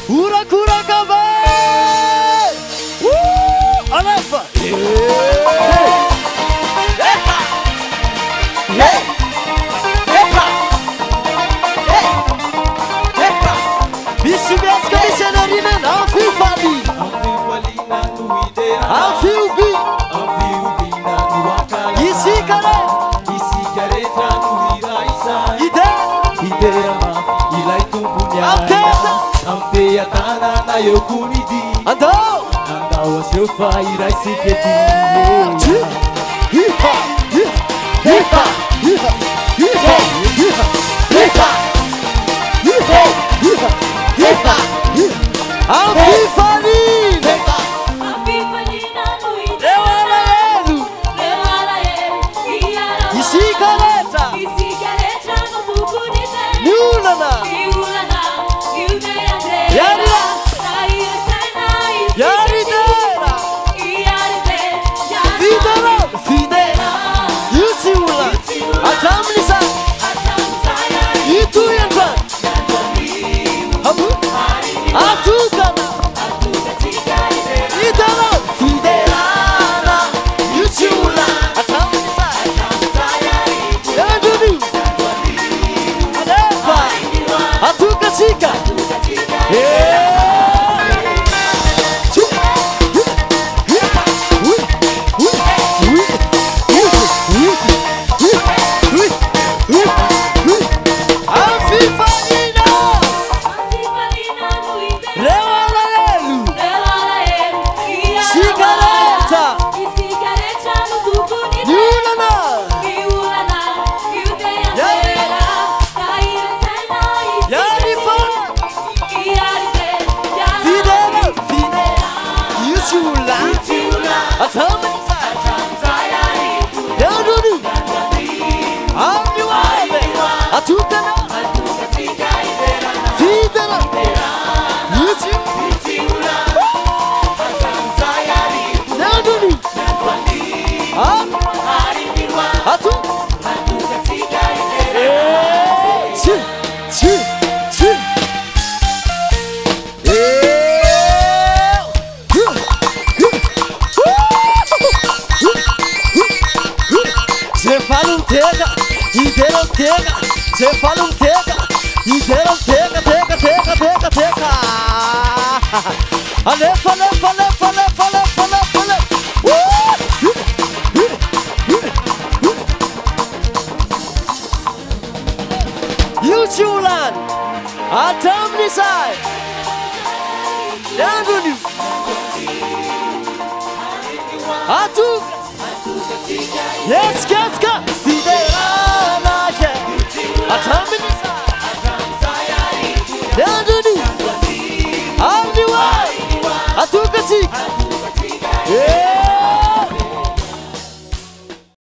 Ura kura kabe. Anafa. Bisu biaska bisenarina na fifali. Amfiubi. na nuakala. Isikare. Isikare tranuira isa. Idera mafi ilai tumpunya. Amteya tana na yokunidi. Andao Seu pai irá se repetir. Você fala tega, inteiro tega. Alefa. Yuchulan, Adam Nisai, Danguni, Atu, yes,